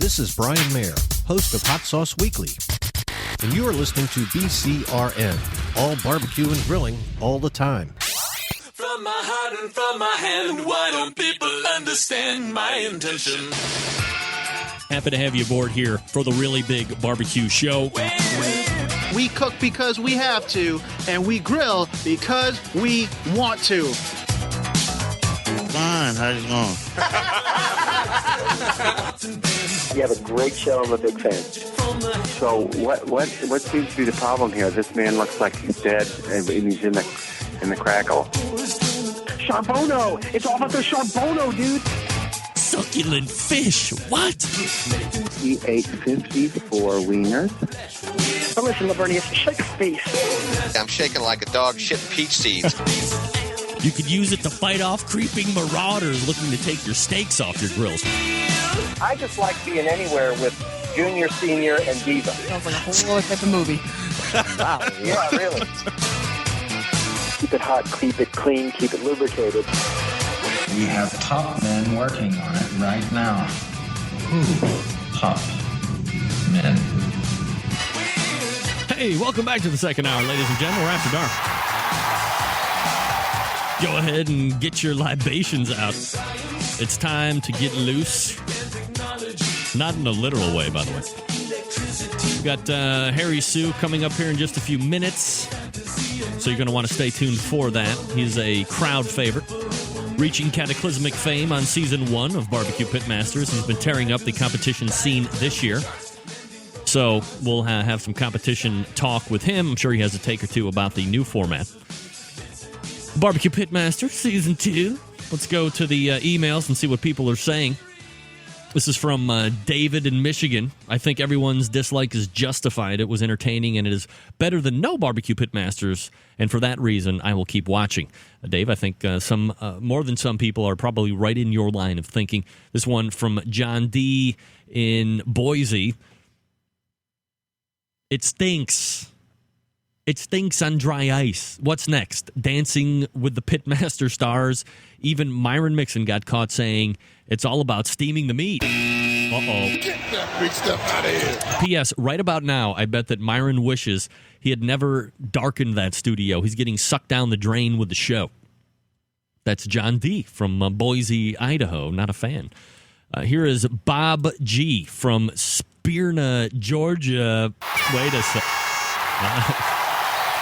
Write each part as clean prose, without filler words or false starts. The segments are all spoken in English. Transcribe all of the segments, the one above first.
This is Brian Mayer, host of Hot Sauce Weekly, and you are listening to BCRN, all barbecue and grilling all the time. From my heart and from my hand, why don't people understand my intention? Happy to have you aboard here for the really big barbecue show. We cook because we have to, and we grill because we want to. Fine, how's it going? You have a great show. I'm a big fan. So what seems to be the problem here? This man looks like he's dead, and he's in the crackle. Charbono! It's all about the Charbono, dude! Succulent fish! What? He ate 54 wieners. Now listen, Lavernius, shake a face. I'm shaking like a dog shit peach seeds. You could use it to fight off creeping marauders looking to take your steaks off your grills. I just like being anywhere with Junior, Senior, and Diva. Sounds like a whole other type of movie. Wow. Yeah, really. Keep it hot, keep it clean, keep it lubricated. We have top men working on it right now. Who? Top men. Hey, welcome back to the second hour, ladies and gentlemen. We're after dark. Go ahead and get your libations out. It's time to get loose. Not in a literal way, by the way. We've got Harry Sue coming up here in just a few minutes. So you're going to want to stay tuned for that. He's a crowd favorite, reaching cataclysmic fame on Season 1 of BBQ Pitmasters. He's been tearing up the competition scene this year. So we'll have some competition talk with him. I'm sure he has a take or two about the new format. BBQ Pitmasters Season 2. Let's go to the emails and see what people are saying. This is from David in Michigan. I think everyone's dislike is justified. It was entertaining, and it is better than no BBQ Pitmasters, and for that reason, I will keep watching. Dave, I think some more than some people are probably right in your line of thinking. This one from John D. in Boise. It stinks. It stinks on dry ice. What's next? Dancing with the Pitmaster stars. Even Myron Mixon got caught saying it's all about steaming the meat. Uh-oh. Get that big stuff out of here. P.S. Right about now, I bet that Myron wishes he had never darkened that studio. He's getting sucked down the drain with the show. That's John D. from Boise, Idaho. Not a fan. Here is Bob G. from Smyrna, Georgia. Wait a sec.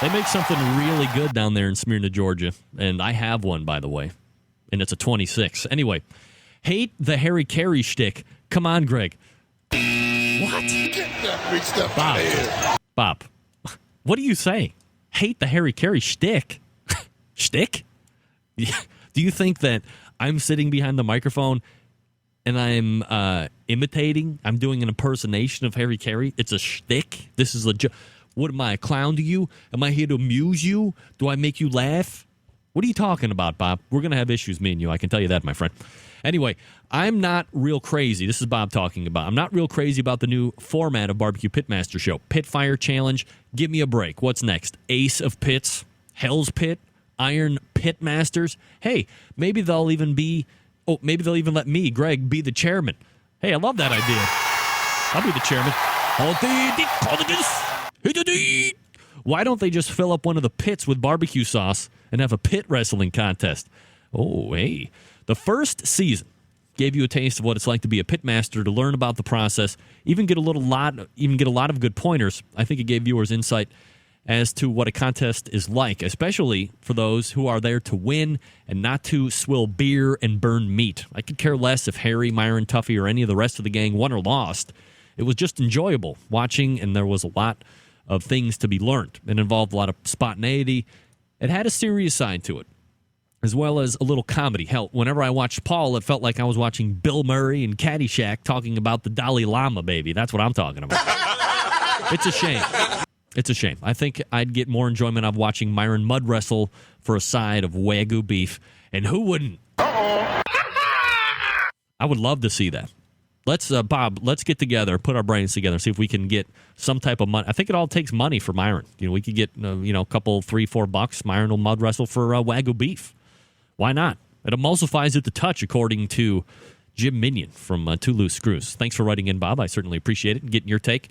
They make something really good down there in Smyrna, Georgia. And I have one, by the way. And it's a 26. Anyway, hate the Harry Carey shtick. Come on, Greg. What? Get that big stuff Bob, out of here. Bob, what do you say? Hate the Harry Carey shtick? Shtick? Do you think that I'm sitting behind the microphone and I'm imitating? I'm doing an impersonation of Harry Carey? It's a shtick? This is a joke. What, am I, a clown to you? Am I here to amuse you? Do I make you laugh? What are you talking about, Bob? We're going to have issues, me and you. I can tell you that, my friend. Anyway, I'm not real crazy. This is Bob talking about. I'm not real crazy about the new format of BBQ Pitmaster Show. Pit Fire Challenge. Give me a break. What's next? Ace of Pits? Hell's Pit? Iron Pitmasters? Hey, maybe they'll even let me, Greg, be the chairman. Hey, I love that idea. I'll be the chairman. Why don't they just fill up one of the pits with barbecue sauce and have a pit wrestling contest? Oh, hey. The first season gave you a taste of what it's like to be a pitmaster, to learn about the process, even get a lot of good pointers. I think it gave viewers insight as to what a contest is like, especially for those who are there to win and not to swill beer and burn meat. I could care less if Harry, Myron, Tuffy, or any of the rest of the gang won or lost. It was just enjoyable watching, and there was a lot of things to be learned. It involved a lot of spontaneity. It had a serious side to it, as well as a little comedy. Hell, whenever I watched Paul, it felt like I was watching Bill Murray and Caddyshack talking about the Dalai Lama, baby. That's what I'm talking about. It's a shame. It's a shame. I think I'd get more enjoyment out of watching Myron mud wrestle for a side of Wagyu beef. And who wouldn't? I would love to see that. Bob, let's get together, put our brains together, see if we can get some type of money. I think it all takes money for Myron. We could get, a couple, $3-4. Myron will mud wrestle for Wagyu beef. Why not? It emulsifies at the touch, according to Jim Minion from Two Loose Screws. Thanks for writing in, Bob. I certainly appreciate it and getting your take.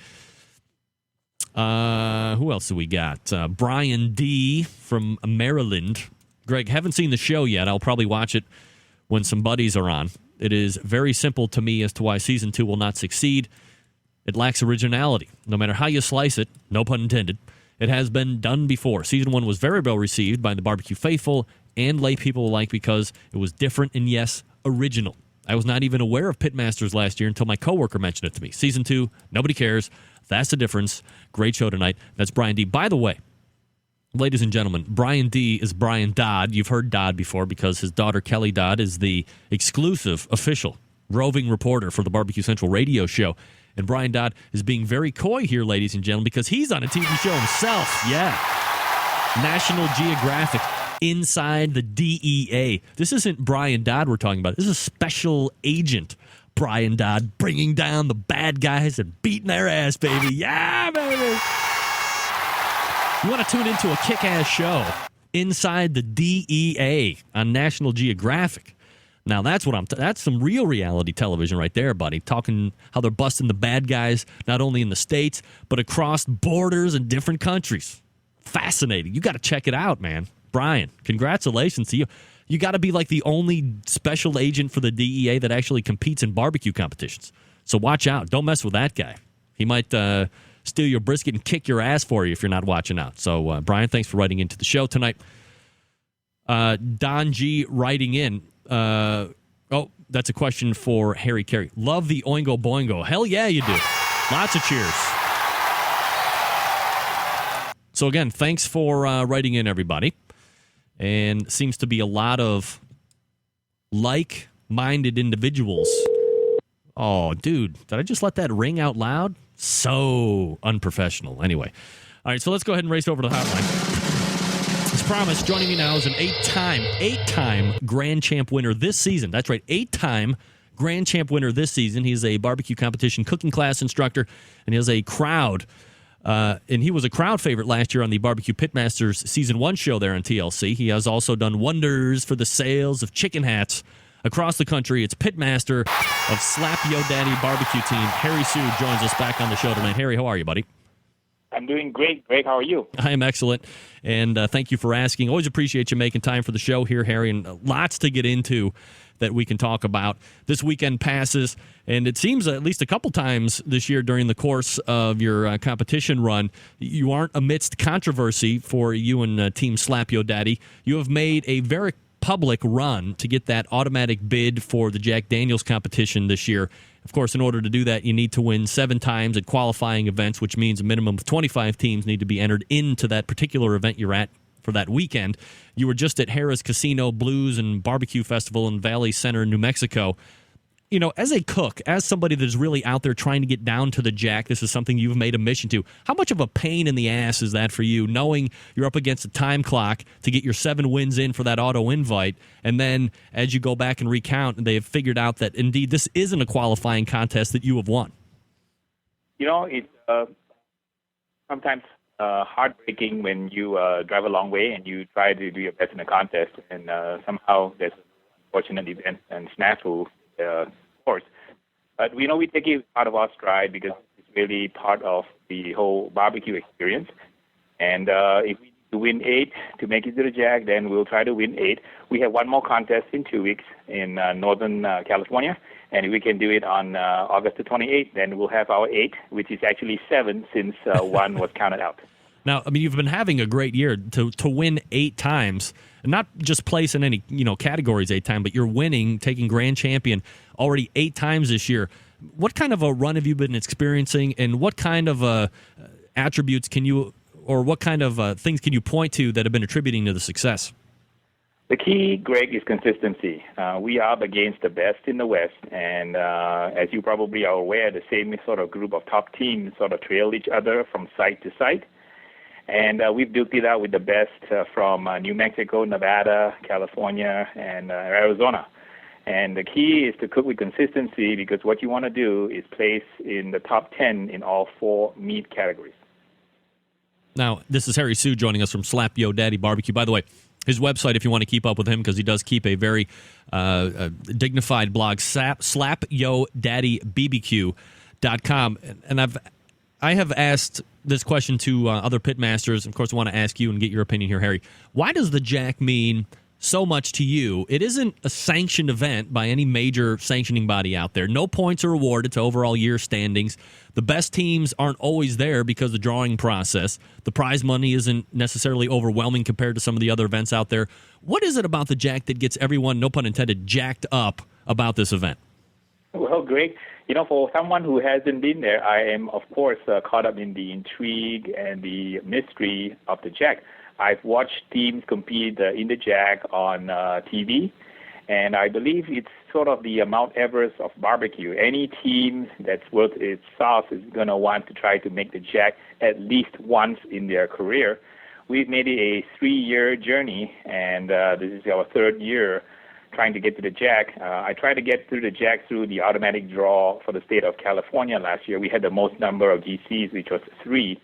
Who else do we got? Brian D. from Maryland. Greg, haven't seen the show yet. I'll probably watch it when some buddies are on. It is very simple to me as to why Season 2 will not succeed. It lacks originality. No matter how you slice it, no pun intended, it has been done before. Season 1 was very well received by the barbecue faithful and lay people alike because it was different and, yes, original. I was not even aware of Pitmasters last year until my coworker mentioned it to me. Season 2, nobody cares. That's the difference. Great show tonight. That's Brian D. By the way, ladies and gentlemen, Brian D. is Brian Dodd. You've heard Dodd before because his daughter Kelly Dodd is the exclusive official roving reporter for the Barbecue Central radio show. And Brian Dodd is being very coy here, ladies and gentlemen, because he's on a TV show himself. Yeah. National Geographic. Inside the DEA. This isn't Brian Dodd we're talking about. This is Special Agent Brian Dodd bringing down the bad guys and beating their ass, baby. Yeah, baby. You want to tune into a kick-ass show, Inside the DEA on National Geographic. Now, that's some real reality television right there, buddy. Talking how they're busting the bad guys, not only in the States, but across borders in different countries. Fascinating. You got to check it out, man. Brian, congratulations to you. You got to be like the only special agent for the DEA that actually competes in barbecue competitions. So watch out. Don't mess with that guy. He might steal your brisket and kick your ass for you if you're not watching out. So, Brian, thanks for writing into the show tonight. Don G writing in. That's a question for Harry Carey. Love the Oingo Boingo. Hell yeah, you do. Lots of cheers. So, again, thanks for writing in, everybody. And seems to be a lot of like-minded individuals. Oh, dude, did I just let that ring out loud? So unprofessional. Anyway. All right, so let's go ahead and race over to the hotline. As promised, joining me now is an eight-time Grand Champ winner this season. That's right, 8-time Grand Champ winner this season. He's a barbecue competition cooking class instructor, and he has a crowd. And he was a crowd favorite last year on the BBQ Pitmasters Season 1 show there on TLC. He has also done wonders for the sales of chicken hats across the country. It's Pitmaster of Slap Yo Daddy Barbecue Team. Harry Sue joins us back on the show tonight. Harry, how are you, buddy? I'm doing great. Greg, how are you? I am excellent, and thank you for asking. Always appreciate you making time for the show here, Harry, and lots to get into that we can talk about. This weekend passes, and it seems at least a couple times this year during the course of your competition run, you aren't amidst controversy for you and Team Slap Yo Daddy. You have made a very public run to get that automatic bid for the Jack Daniels competition this year. Of course, in order to do that, you need to win 7 times at qualifying events, which means a minimum of 25 teams need to be entered into that particular event you're at for that weekend. You were just at Harrah's Casino Blues and Barbecue Festival in Valley Center, New Mexico. You know, as a cook, as somebody that's really out there trying to get down to the Jack, this is something you've made a mission to. How much of a pain in the ass is that for you, knowing you're up against a time clock to get your 7 wins in for that auto invite, and then as you go back and recount, they have figured out that, indeed, this isn't a qualifying contest that you have won? You know, it's sometimes heartbreaking when you drive a long way and you try to do your best in a contest, and somehow there's an unfortunate event and snafu. Course, but we know we take it out of our stride because it's really part of the whole barbecue experience. And if we need to win 8 to make it to the Jack, then we'll try to win 8. We have one more contest in 2 weeks in Northern California, and if we can do it on August the 28th, then we'll have our 8, which is actually 7 since 1 was counted out. Now, I mean, you've been having a great year to win 8 times, and not just place in any categories 8 times, but you're winning, taking grand champion already 8 times this year. What kind of a run have you been experiencing, and what kind of attributes can you, or what kind of things can you point to that have been attributing to the success? The key, Greg, is consistency. We are up against the best in the West, and as you probably are aware, the same sort of group of top teams sort of trail each other from site to site. And we've duked it out with the best from New Mexico, Nevada, California, and Arizona. And the key is to cook with consistency, because what you want to do is place in the top 10 in all 4 meat categories. Now, this is Harry Sue joining us from Slap Yo Daddy Barbecue. By the way, his website if you want to keep up with him, because he does keep a very dignified blog, slapyodaddybbq.com. And I have asked this question to other pitmasters. Of course, I want to ask you and get your opinion here, Harry. Why does the jack mean so much to you? It isn't a sanctioned event by any major sanctioning body out there. No points are awarded to overall year standings. The best teams aren't always there because of the drawing process. The prize money isn't necessarily overwhelming compared to some of the other events out there. What is it about the jack that gets everyone, no pun intended, jacked up about this event? Well, Greg, for someone who hasn't been there, I am, of course, caught up in the intrigue and the mystery of the jack. I've watched teams compete in the jack on TV, and I believe it's sort of the Mount Everest of barbecue. Any team that's worth its sauce is going to want to try to make the jack at least once in their career. We've made it a 3-year journey, and this is our 3rd year trying to get to the jack. I tried to get through the jack through the automatic draw for the state of California last year. We had the most number of GCs, which was 3.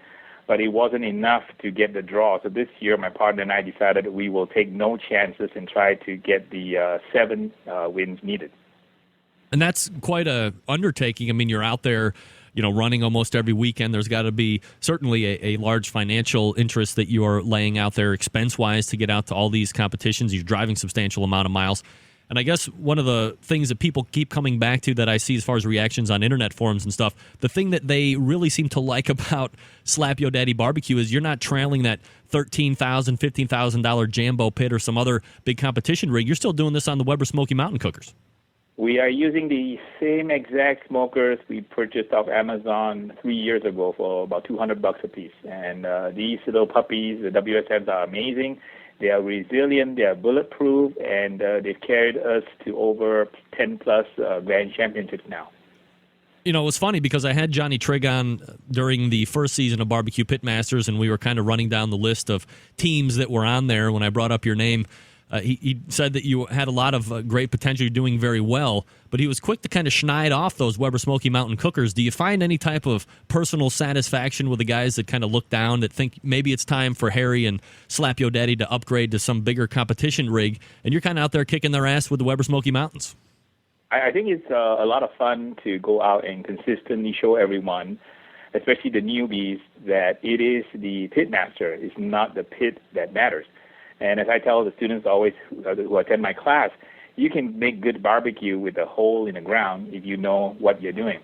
But it wasn't enough to get the draw. So this year, my partner and I decided we will take no chances and try to get the 7 wins needed. And that's quite a undertaking. I mean, you're out there, running almost every weekend. There's got to be certainly a large financial interest that you are laying out there expense-wise to get out to all these competitions. You're driving substantial amount of miles. And I guess one of the things that people keep coming back to that I see as far as reactions on internet forums and stuff, the thing that they really seem to like about Slap Yo Daddy Barbecue is you're not trailing that $13,000, $15,000 Jambo pit or some other big competition rig. You're still doing this on the Weber Smoky Mountain cookers. We are using the same exact smokers we purchased off Amazon 3 years ago for about $200 a piece. And these little puppies, the WSMs, are amazing. They are resilient, they are bulletproof, and they've carried us to over 10-plus grand championships now. It was funny because I had Johnny Trigg on during the first season of BBQ Pitmasters, and we were kind of running down the list of teams that were on there. When I brought up your name, he said that you had a lot of great potential. You're doing very well, but he was quick to kind of schneid off those Weber Smoky Mountain cookers. Do you find any type of personal satisfaction with the guys that kind of look down, that think maybe it's time for Harry and Slap Yo Daddy to upgrade to some bigger competition rig, and you're kind of out there kicking their ass with the Weber Smoky Mountains? I think it's a lot of fun to go out and consistently show everyone, especially the newbies, that it is the pitmaster. It's not the pit that matters. And as I tell the students always who attend my class, you can make good barbecue with a hole in the ground if you know what you're doing.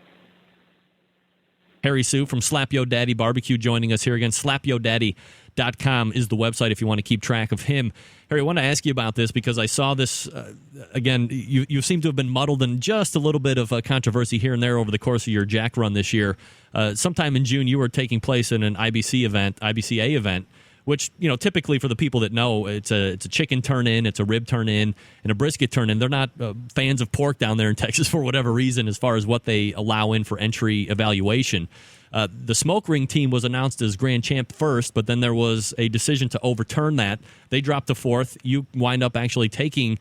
Harry Sue from Slap Yo Daddy Barbecue joining us here again. SlapYoDaddy.com is the website if you want to keep track of him. Harry, I want to ask you about this because I saw this, again, you seem to have been muddled in just a little bit of controversy here and there over the course of your jack run this year. Sometime in June, you were taking place in an IBCA event, which, typically for the people that know, it's a chicken turn-in, it's a rib turn-in, and a brisket turn-in. They're not fans of pork down there in Texas for whatever reason as far as what they allow in for entry evaluation. The smoke ring team was announced as grand champ first, but then there was a decision to overturn that. They dropped to 4th. You wind up actually taking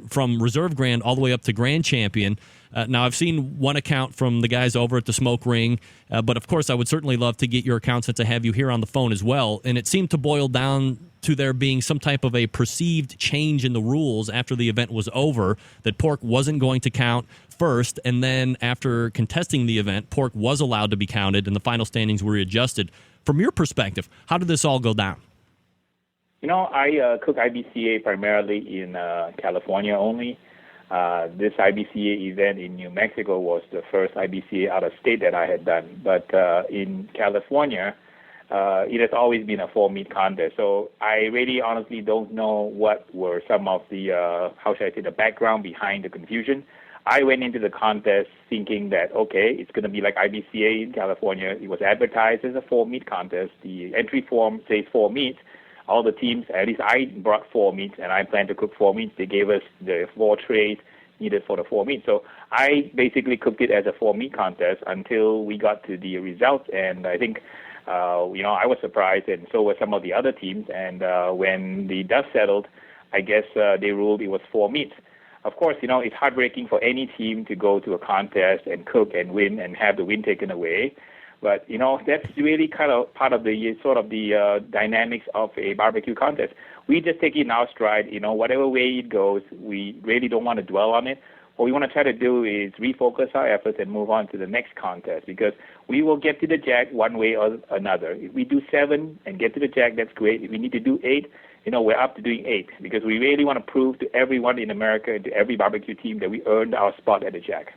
from reserve grand all the way up to grand champion. Now, I've seen one account from the guys over at the Smoke Ring, but of course I would certainly love to get your account since I have you here on the phone as well. And it seemed to boil down to there being some type of a perceived change in the rules after the event was over, that pork wasn't going to count first, and then after contesting the event, pork was allowed to be counted, and the final standings were readjusted. From your perspective, how did this all go down? I cook IBCA primarily in California only. This IBCA event in New Mexico was the first IBCA out of state that I had done. But in California, it has always been a 4-meat contest. So I really honestly don't know what were some of the, the background behind the confusion. I went into the contest thinking that, okay, it's going to be like IBCA in California. It was advertised as a 4-meat contest. The entry form says 4 meats. All the teams, at least I brought 4 meats, and I planned to cook 4 meats. They gave us the 4 trays needed for the 4 meats. So I basically cooked it as a 4-meat contest until we got to the results. And I think, I was surprised, and so were some of the other teams. And when the dust settled, I guess they ruled it was 4 meats. Of course, it's heartbreaking for any team to go to a contest and cook and win and have the win taken away. But, that's really kind of part of the sort of the dynamics of a barbecue contest. We just take it in our stride, whatever way it goes, we really don't want to dwell on it. What we want to try to do is refocus our efforts and move on to the next contest, because we will get to the jack one way or another. If we do 7 and get to the jack, that's great. If we need to do 8, we're up to doing 8, because we really want to prove to everyone in America and to every barbecue team that we earned our spot at the jack.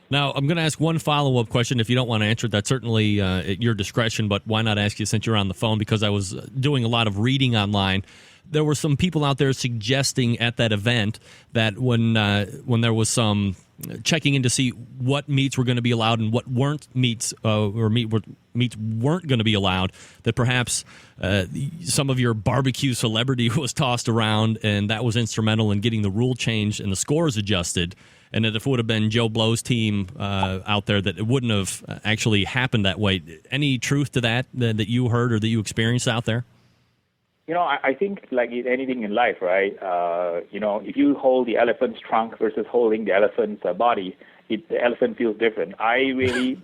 Now, I'm going to ask one follow-up question. If you don't want to answer it, that's certainly at your discretion, but why not ask you since you're on the phone? Because I was doing a lot of reading online. There were some people out there suggesting at that event that when there was some checking in to see what meats were going to be allowed and what weren't meats meats weren't going to be allowed, that perhaps some of your barbecue celebrity was tossed around, and that was instrumental in getting the rule changed and the scores adjusted. And that if it would have been Joe Blow's team out there, that it wouldn't have actually happened that way. Any truth to that you heard or that you experienced out there? I think like anything in life, right? If you hold the elephant's trunk versus holding the elephant's body, the elephant feels different. I really,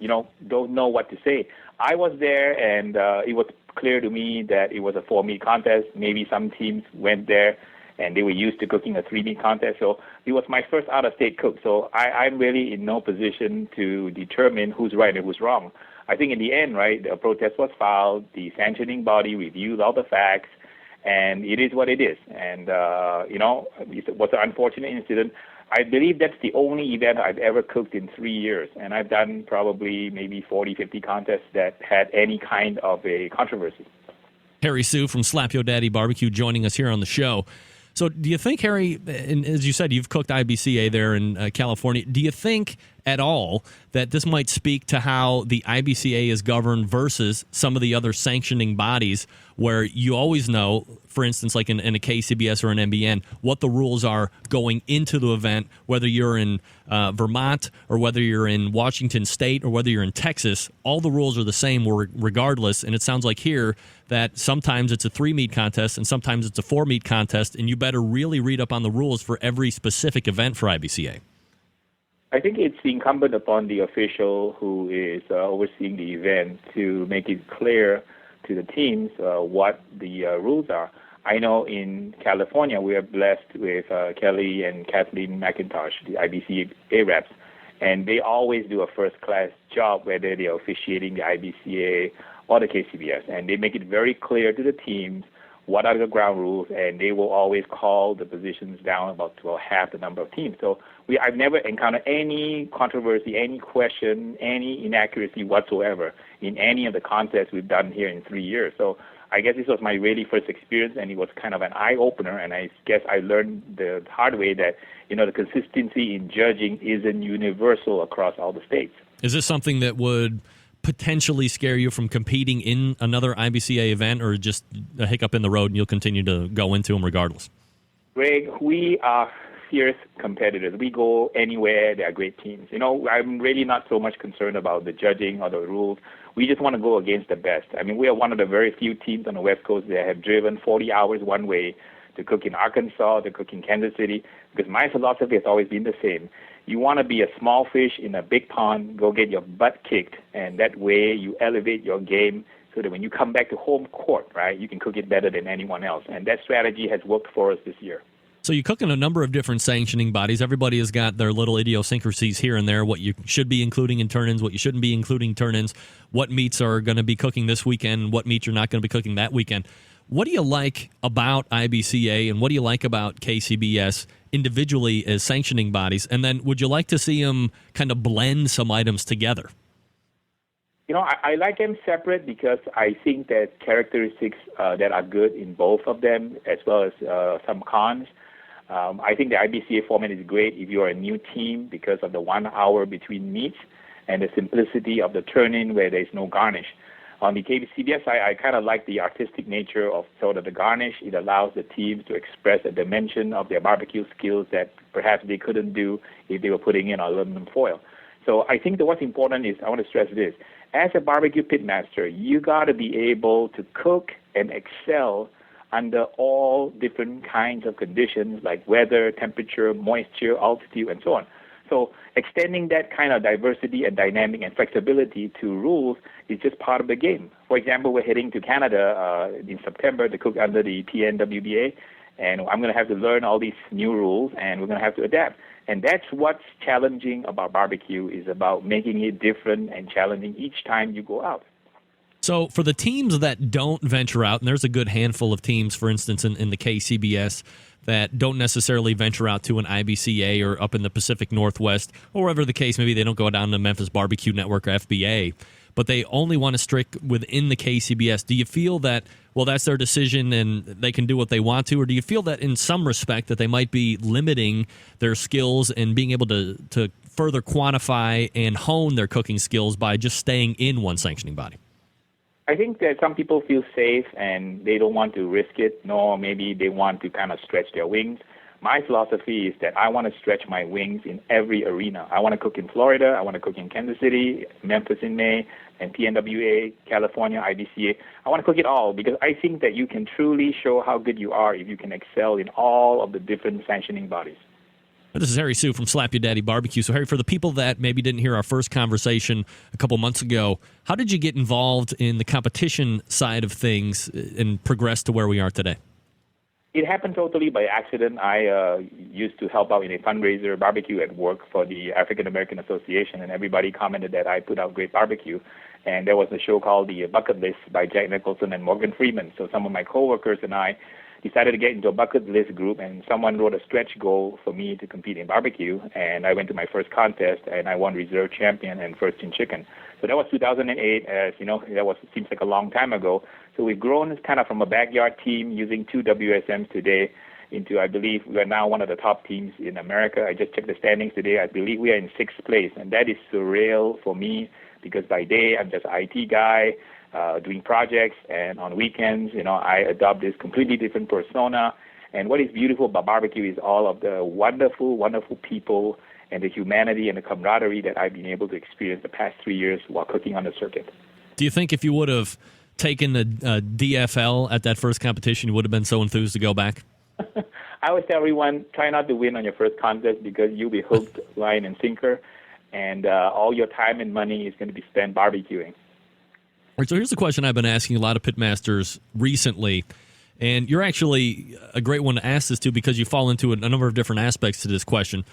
don't know what to say. I was there, and it was clear to me that it was a 4-meat contest. Maybe some teams went there and they were used to cooking a 3-meat contest. So it was my first out-of-state cook. So I'm really in no position to determine who's right and who's wrong. I think in the end, right, a protest was filed, the sanctioning body reviewed all the facts, and it is what it is. And, it was an unfortunate incident. I believe that's the only event I've ever cooked in 3 years. And I've done probably maybe 40, 50 contests that had any kind of a controversy. Harry Sue from Slap Yo Daddy Barbecue joining us here on the show. So do you think, Harry, and as you said, you've cooked IBCA there in California, do you think at all that this might speak to how the IBCA is governed versus some of the other sanctioning bodies where you always know, for instance, like in a KCBS or an MBN, what the rules are going into the event, whether you're in Vermont or whether you're in Washington State or whether you're in Texas, all the rules are the same regardless. And it sounds like here that sometimes it's a 3-meat contest and sometimes it's a 4-meat contest, and you better really read up on the rules for every specific event for IBCA. I think it's incumbent upon the official who is overseeing the event to make it clear to the teams what the rules are. I know in California we are blessed with Kelly and Kathleen McIntosh, the IBCA reps, and they always do a first-class job whether they are officiating the IBCA or the KCBS, and they make it very clear to the teams what are the ground rules, and they will always call the positions down about to half the number of teams. So I've never encountered any controversy, any question, any inaccuracy whatsoever in any of the contests we've done here in 3 years. So I guess this was my really first experience, and it was kind of an eye-opener, and I guess I learned the hard way that, the consistency in judging isn't universal across all the states. Is this something that would potentially scare you from competing in another IBCA event, or just a hiccup in the road and you'll continue to go into them regardless? Greg, we are fierce competitors. We go anywhere. There are great teams. I'm really not so much concerned about the judging or the rules. We just want to go against the best. I mean, we are one of the very few teams on the West Coast that have driven 40 hours one way to cook in Arkansas, to cook in Kansas City, because my philosophy has always been the same. You want to be a small fish in a big pond, go get your butt kicked, and that way you elevate your game so that when you come back to home court, right, you can cook it better than anyone else. And that strategy has worked for us this year. So you cook in a number of different sanctioning bodies. Everybody has got their little idiosyncrasies here and there, what you should be including in turn-ins, what you shouldn't be including turn-ins, what meats are going to be cooking this weekend, what meats you're not going to be cooking that weekend. What do you like about IBCA and what do you like about KCBS individually as sanctioning bodies? And then would you like to see them kind of blend some items together? I like them separate because I think that characteristics that are good in both of them, as well as some cons. I think the IBCA format is great if you're a new team because of the 1 hour between meets and the simplicity of the turn-in where there's no garnish. On the KCBS side, I kind of like the artistic nature of sort of the garnish. It allows the teams to express a dimension of their barbecue skills that perhaps they couldn't do if they were putting in aluminum foil. So I think that what's important is, I want to stress this, as a barbecue pitmaster, you got to be able to cook and excel under all different kinds of conditions like weather, temperature, moisture, altitude, and so on. So extending that kind of diversity and dynamic and flexibility to rules is just part of the game. For example, we're heading to Canada in September to cook under the PNWBA, and I'm going to have to learn all these new rules, and we're going to have to adapt. And that's what's challenging about barbecue, is about making it different and challenging each time you go out. So for the teams that don't venture out, and there's a good handful of teams, for instance, in the KCBS, that don't necessarily venture out to an IBCA or up in the Pacific Northwest, or wherever the case may be, they don't go down to Memphis Barbecue Network or FBA, but they only want to stick within the KCBS. Do you feel that, well, that's their decision and they can do what they want to, or do you feel that in some respect that they might be limiting their skills and being able to further quantify and hone their cooking skills by just staying in one sanctioning body? I think that some people feel safe and they don't want to risk it, nor maybe they want to kind of stretch their wings. My philosophy is that I want to stretch my wings in every arena. I want to cook in Florida, I want to cook in Kansas City, Memphis in May, and PNWA, California, IBCA. I want to cook it all because I think that you can truly show how good you are if you can excel in all of the different sanctioning bodies. This is Harry Sue from Slap Your Daddy Barbecue. So, Harry, for the people that maybe didn't hear our first conversation a couple months ago, how did you get involved in the competition side of things and progress to where we are today? It happened totally by accident. I used to help out in a fundraiser barbecue at work for the African American Association, and everybody commented that I put out great barbecue. And there was a show called The Bucket List by Jack Nicholson and Morgan Freeman. So some of my coworkers and I decided to get into a bucket list group, and someone wrote a stretch goal for me to compete in barbecue, and I went to my first contest, and I won reserve champion and first in chicken. So that was 2008. As you know, seems like a long time ago. So we've grown kind of from a backyard team using 2 WSMs today into, I believe, we are now one of the top teams in America. I just checked the standings today. I believe we are in 6th place, and that is surreal for me because by day I'm just an IT guy, doing projects, and on weekends, I adopt this completely different persona. And what is beautiful about barbecue is all of the wonderful, wonderful people and the humanity and the camaraderie that I've been able to experience the past 3 years while cooking on the circuit. Do you think if you would have taken the DFL at that first competition, you would have been so enthused to go back? I always tell everyone, try not to win on your first contest because you'll be hooked, line, and sinker, and all your time and money is going to be spent barbecuing. All right, so here's the question I've been asking a lot of pitmasters recently, and you're actually a great one to ask this to because you fall into a number of different aspects to this question.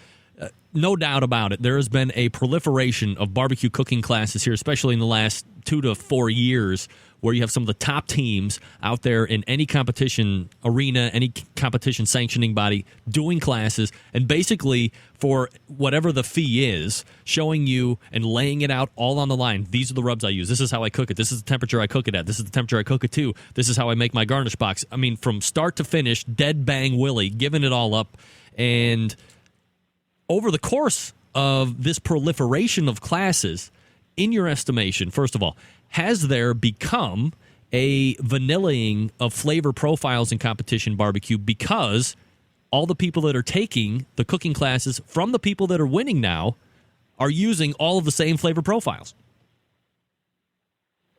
No doubt about it, there has been a proliferation of barbecue cooking classes here, especially in the last 2 to 4 years, where you have some of the top teams out there in any competition arena, any competition sanctioning body, doing classes, and basically for whatever the fee is, showing you and laying it out all on the line. These are the rubs I use. This is how I cook it. This is the temperature I cook it at. This is the temperature I cook it to. This is how I make my garnish box. I mean, from start to finish, dead bang Willie, giving it all up. And over the course of this proliferation of classes, in your estimation, first of all, has there become a vanillaing of flavor profiles in competition barbecue because all the people that are taking the cooking classes from the people that are winning now are using all of the same flavor profiles?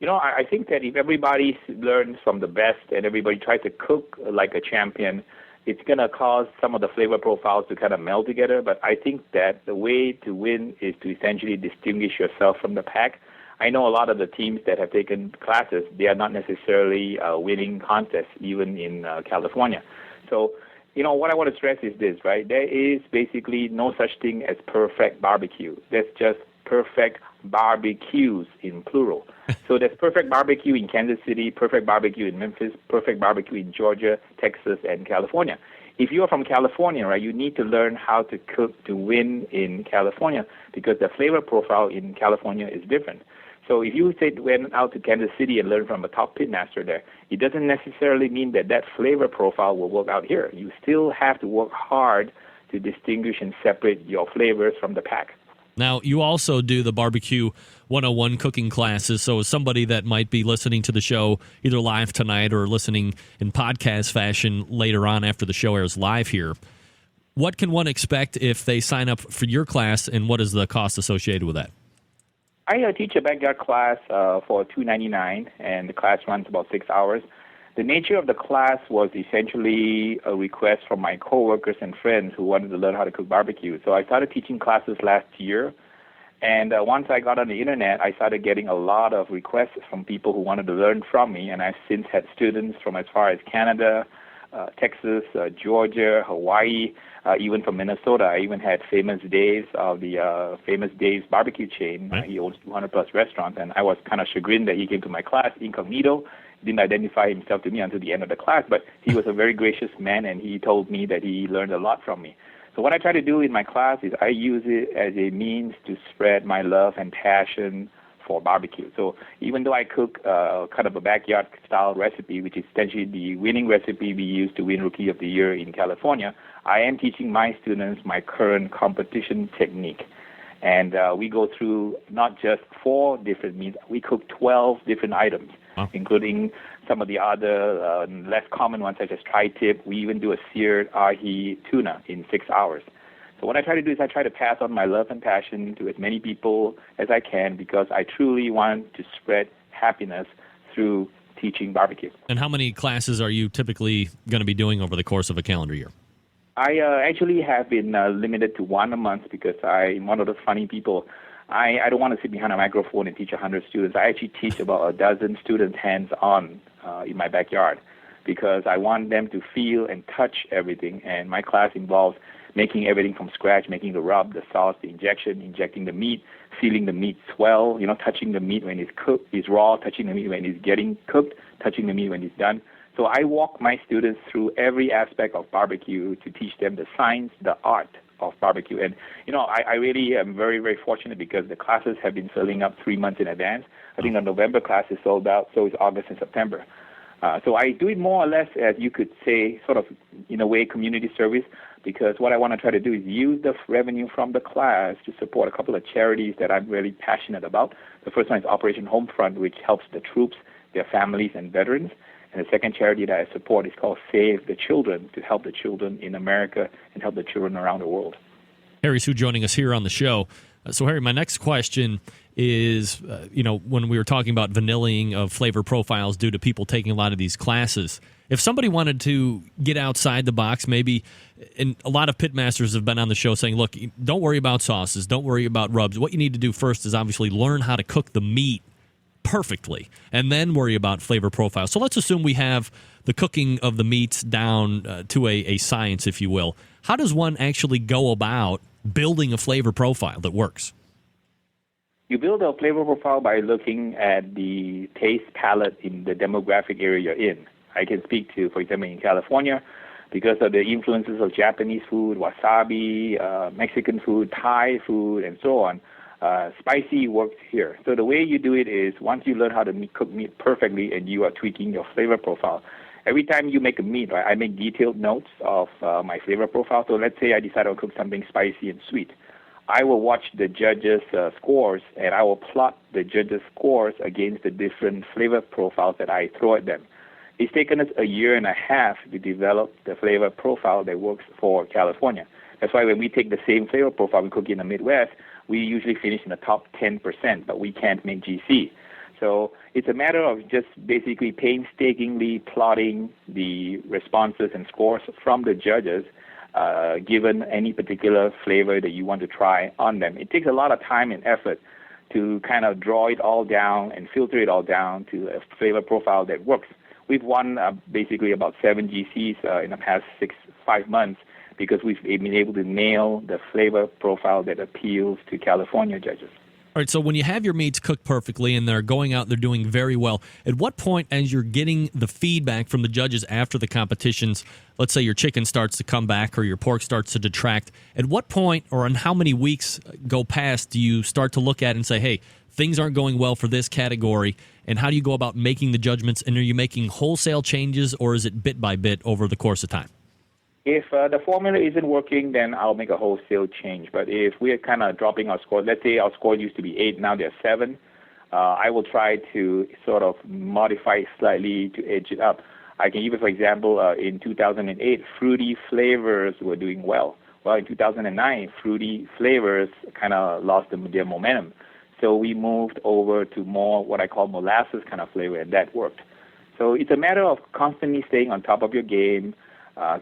I think that if everybody learns from the best and everybody tries to cook like a champion, it's going to cause some of the flavor profiles to kind of meld together. But I think that the way to win is to essentially distinguish yourself from the pack. I know a lot of the teams that have taken classes, they are not necessarily winning contests, even in California. So, what I want to stress is this, right? There is basically no such thing as perfect barbecue. There's just perfect barbecues in plural. So there's perfect barbecue in Kansas City, perfect barbecue in Memphis, perfect barbecue in Georgia, Texas, and California. If you're from California, right, you need to learn how to cook to win in California because the flavor profile in California is different. So if you went out to Kansas City and learned from a top pitmaster there, it doesn't necessarily mean that flavor profile will work out here. You still have to work hard to distinguish and separate your flavors from the pack. Now, you also do the Barbecue 101 cooking classes, so as somebody that might be listening to the show either live tonight or listening in podcast fashion later on after the show airs live here, what can one expect if they sign up for your class, and what is the cost associated with that? I teach a backyard class for $2.99, and the class runs about 6 hours. The nature of the class was essentially a request from my coworkers and friends who wanted to learn how to cook barbecue. So I started teaching classes last year. And once I got on the internet, I started getting a lot of requests from people who wanted to learn from me. And I've since had students from as far as Canada, Texas, Georgia, Hawaii, even from Minnesota. I even had Famous Dave's of the Famous Dave's barbecue chain. He owns 200-plus restaurants. And I was kind of chagrined that he came to my class incognito. Didn't identify himself to me until the end of the class. But he was a very gracious man, and he told me that he learned a lot from me. So what I try to do in my class is I use it as a means to spread my love and passion for barbecue. So even though I cook kind of a backyard-style recipe, which is essentially the winning recipe we used to win Rookie of the Year in California, I am teaching my students my current competition technique. And we go through not just 4 different meats. We cook 12 different items, including some of the other less common ones, such as tri-tip. We even do a seared ahi tuna in 6 hours. So what I try to do is I try to pass on my love and passion to as many people as I can, because I truly want to spread happiness through teaching barbecue. And how many classes are you typically going to be doing over the course of a calendar year? I actually have been limited to 1 a month because I'm one of those funny people. I don't want to sit behind a microphone and teach 100 students. I actually teach about a dozen students hands-on in my backyard, because I want them to feel and touch everything. And my class involves making everything from scratch, making the rub, the sauce, the injecting the meat, feeling the meat swell, touching the meat when it's cooked, it's raw, touching the meat when it's getting cooked, touching the meat when it's done. So I walk my students through every aspect of barbecue to teach them the science, the art of barbecue. And, I really am very, very fortunate because the classes have been filling up 3 months in advance. I think the November class is sold out, so is August and September. So I do it more or less, as you could say, sort of, in a way, community service, because what I want to try to do is use the revenue from the class to support a couple of charities that I'm really passionate about. The first one is Operation Homefront, which helps the troops, their families, and veterans. And the second charity that I support is called Save the Children, to help the children in America and help the children around the world. Harry Sue joining us here on the show. So, Harry, my next question is, when we were talking about vanilling of flavor profiles due to people taking a lot of these classes, if somebody wanted to get outside the box, maybe, and a lot of pitmasters have been on the show saying, look, don't worry about sauces, don't worry about rubs. What you need to do first is obviously learn how to cook the meat perfectly, and then worry about flavor profile. So let's assume we have the cooking of the meats down to a science, if you will. How does one actually go about building a flavor profile that works? You build a flavor profile by looking at the taste palette in the demographic area you're in. I can speak to, for example, in California, because of the influences of Japanese food, wasabi, Mexican food, Thai food, and so on. Spicy works here. So the way you do it is, once you learn how to cook meat perfectly and you are tweaking your flavor profile, every time you make a meat, right, I make detailed notes of my flavor profile. So let's say I decide I'll cook something spicy and sweet. I will watch the judges' scores, and I will plot the judges' scores against the different flavor profiles that I throw at them. It's taken us 1.5 years to develop the flavor profile that works for California. That's why when we take the same flavor profile we cook in the Midwest, we usually finish in the top 10%, but we can't make GC. So it's a matter of just basically painstakingly plotting the responses and scores from the judges, given any particular flavor that you want to try on them. It takes a lot of time and effort to kind of draw it all down and filter it all down to a flavor profile that works. We've won basically about 7 GCs in the past 5 months, because we've been able to nail the flavor profile that appeals to California judges. All right, so when you have your meats cooked perfectly and they're going out, they're doing very well, at what point, as you're getting the feedback from the judges after the competitions, let's say your chicken starts to come back or your pork starts to detract, at what point or in how many weeks go past do you start to look at and say, hey, things aren't going well for this category, and how do you go about making the judgments, and are you making wholesale changes or is it bit by bit over the course of time? If the formula isn't working, then I'll make a wholesale change. But if we're kind of dropping our score, let's say our score used to be 8, now they're 7, I will try to sort of modify it slightly to edge it up. I can even, for example, in 2008, fruity flavors were doing well. Well, in 2009, fruity flavors kind of lost their momentum. So we moved over to more what I call molasses kind of flavor, and that worked. So it's a matter of constantly staying on top of your game,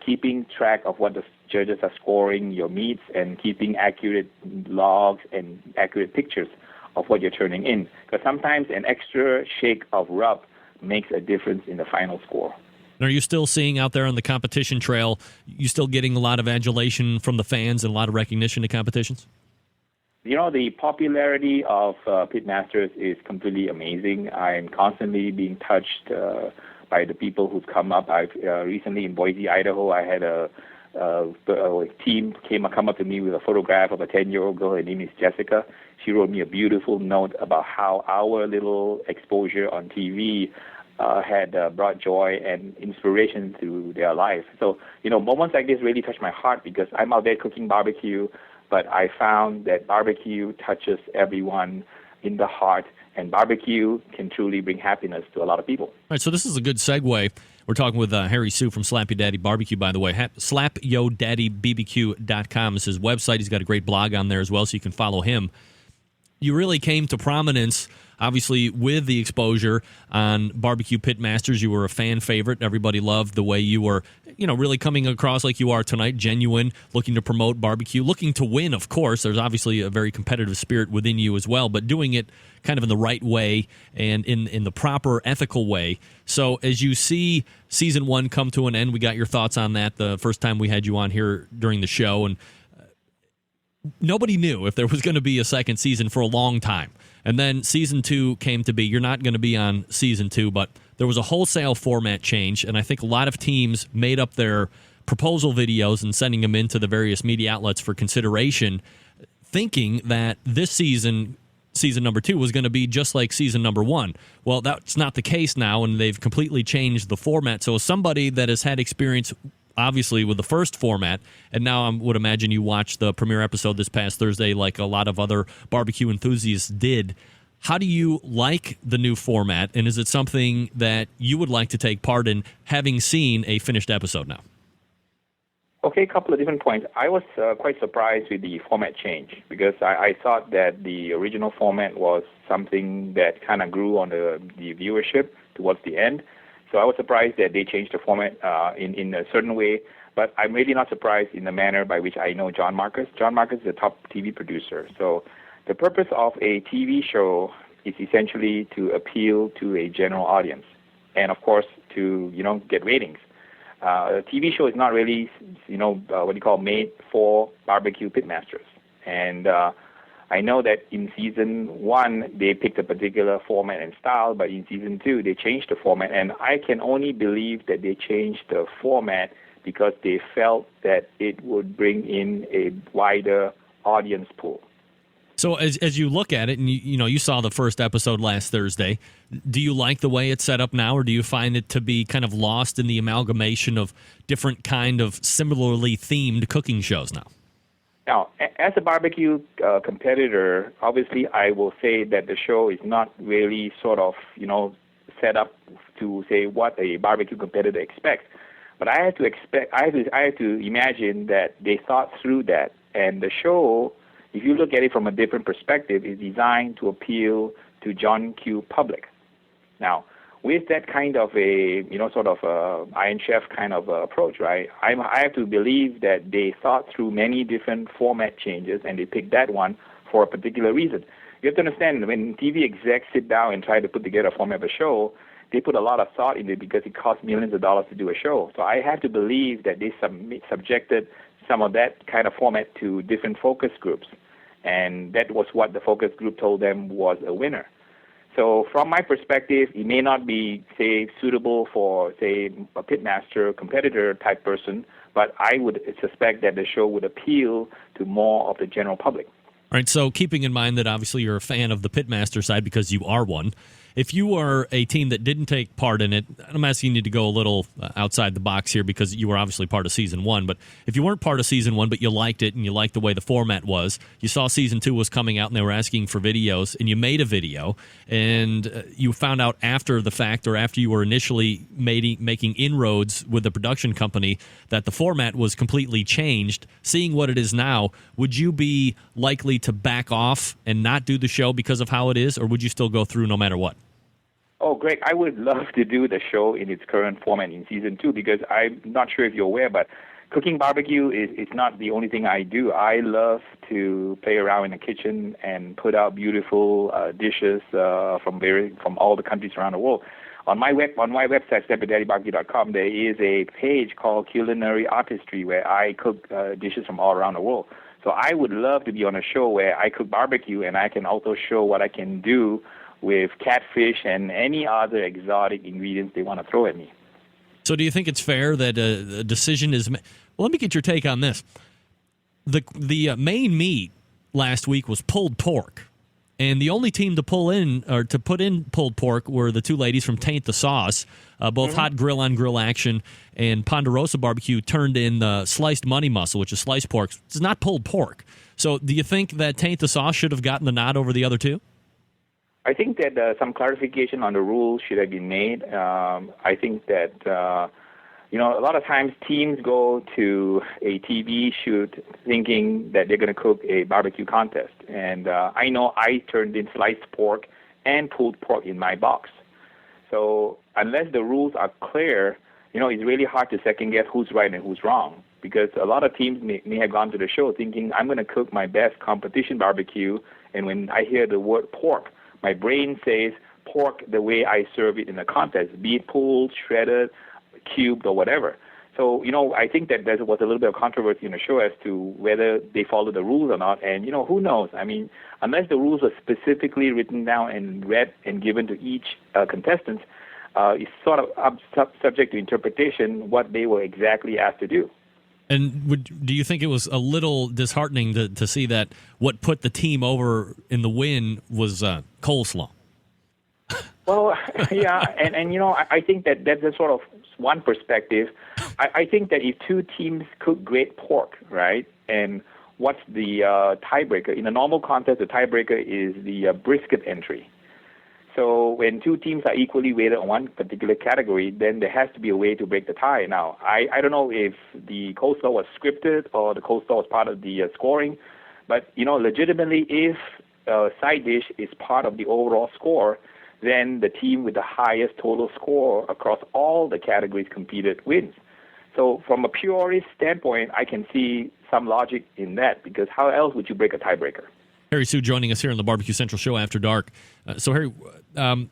keeping track of what the judges are scoring, your meets, and keeping accurate logs and accurate pictures of what you're turning in. Because sometimes an extra shake of rub makes a difference in the final score. Are you still seeing out there on the competition trail, you still getting a lot of adulation from the fans and a lot of recognition to competitions? You know, the popularity of Pitmasters is completely amazing. I'm constantly being touched by the people who've come up. I've recently in Boise, Idaho, I had a team come up to me with a photograph of a 10-year-old girl. Her name is Jessica. She wrote me a beautiful note about how our little exposure on TV had brought joy and inspiration to their life. So, you know, moments like this really touch my heart because I'm out there cooking barbecue, but I found that barbecue touches everyone in the heart, and barbecue can truly bring happiness to a lot of people. All right, so this is a good segue. We're talking with Harry Sue from Slap Yo Daddy Barbecue, by the way. SlapYoDaddyBBQ.com is his website. He's got a great blog on there as well, so you can follow him. You really came to prominence, obviously, with the exposure on BBQ Pitmasters. You were a fan favorite. Everybody loved the way you were, you know, really coming across like you are tonight, genuine, looking to promote barbecue, looking to win, of course. There's obviously a very competitive spirit within you as well, but doing it kind of in the right way and in the proper ethical way. So as you see season 1 come to an end, we got your thoughts on that the first time we had you on here during the show, and nobody knew if there was going to be a second season for a long time. And then season 2 came to be. You're not going to be on season 2, but there was a wholesale format change, and I think a lot of teams made up their proposal videos and sending them into the various media outlets for consideration, thinking that this season number 2 was going to be just like season number 1. Well, that's not the case now, and they've completely changed the format. So as somebody that has had experience obviously with the first format, and now I would imagine you watched the premiere episode this past Thursday like a lot of other barbecue enthusiasts did. How do you like the new format, and is it something that you would like to take part in, having seen a finished episode now? Okay, a couple of different points. I was quite surprised with the format change because I thought that the original format was something that kind of grew on the viewership towards the end. So I was surprised that they changed the format in a certain way, but I'm really not surprised in the manner by which I know John Marcus. John Marcus is a top TV producer. So the purpose of a TV show is essentially to appeal to a general audience and, of course, to, you know, get ratings. A TV show is not really, you know, made for BBQ Pitmasters. And I know that in season 1, they picked a particular format and style, but in season 2, they changed the format. And I can only believe that they changed the format because they felt that it would bring in a wider audience pool. So as you look at it, and you saw the first episode last Thursday, do you like the way it's set up now, or do you find it to be kind of lost in the amalgamation of different kind of similarly themed cooking shows now? Now, as a barbecue competitor, obviously I will say that the show is not really sort of, you know, set up to say what a barbecue competitor expects. But I have to imagine that they thought through that, and the show, if you look at it from a different perspective, is designed to appeal to John Q. public. Now, with that kind of a, you know, sort of Iron Chef kind of approach, right, I have to believe that they thought through many different format changes and they picked that one for a particular reason. You have to understand, when TV execs sit down and try to put together a format of a show, they put a lot of thought in it because it costs millions of dollars to do a show. So I have to believe that they subjected some of that kind of format to different focus groups. And that was what the focus group told them was a winner. So from my perspective, it may not be, say, suitable for, say, a pitmaster competitor type person, but I would suspect that the show would appeal to more of the general public. All right, so keeping in mind that obviously you're a fan of the pitmaster side because you are one, if you are a team that didn't take part in it, I'm asking you to go a little outside the box here because you were obviously part of Season 1, but if you weren't part of Season 1 but you liked it and you liked the way the format was, you saw Season 2 was coming out and they were asking for videos, and you made a video, and you found out after the fact or after you were initially making inroads with the production company that the format was completely changed, seeing what it is now, would you be likely to back off and not do the show because of how it is, or would you still go through no matter what? Oh, Greg, I would love to do the show in its current format in season 2 because I'm not sure if you're aware, but cooking barbecue is not the only thing I do. I love to play around in the kitchen and put out beautiful dishes from all the countries around the world. On my website, stepwithdaddyBarbecue.com, there is a page called Culinary Artistry where I cook dishes from all around the world. So I would love to be on a show where I cook barbecue and I can also show what I can do with catfish and any other exotic ingredients they want to throw at me. So do you think it's fair that a decision is made? Well, let me get your take on this. The main meat last week was pulled pork. And the only team to put in pulled pork were the two ladies from Taint the Sauce. Both Hot Grill on Grill Action and Ponderosa Barbecue turned in the sliced money muscle, which is sliced pork. It's not pulled pork. So do you think that Taint the Sauce should have gotten the nod over the other two? I think that some clarification on the rules should have been made. I think that, a lot of times teams go to a TV shoot thinking that they're going to cook a barbecue contest. And I know I turned in sliced pork and pulled pork in my box. So unless the rules are clear, it's really hard to second-guess who's right and who's wrong. Because a lot of teams may have gone to the show thinking, I'm going to cook my best competition barbecue, and when I hear the word pork, my brain says pork the way I serve it in the contest, be it pulled, shredded, cubed, or whatever. So, I think that there was a little bit of controversy in the show as to whether they follow the rules or not. And, who knows? I mean, unless the rules are specifically written down and read and given to each contestant, it's sort of subject to interpretation what they were exactly asked to do. And do you think it was a little disheartening to see that what put the team over in the win was coleslaw? Well, yeah, and I think that that's a sort of one perspective. I think that if two teams cook great pork, right, and what's the tiebreaker? In a normal contest, the tiebreaker is the brisket entry. So when two teams are equally weighted on one particular category, then there has to be a way to break the tie. Now, I don't know if the coleslaw was scripted or the coleslaw was part of the scoring, but, legitimately, if a side dish is part of the overall score, then the team with the highest total score across all the categories competed wins. So from a purist standpoint, I can see some logic in that, because how else would you break a tiebreaker? Harry Sue joining us here on the Barbecue Central Show After Dark. So, Harry,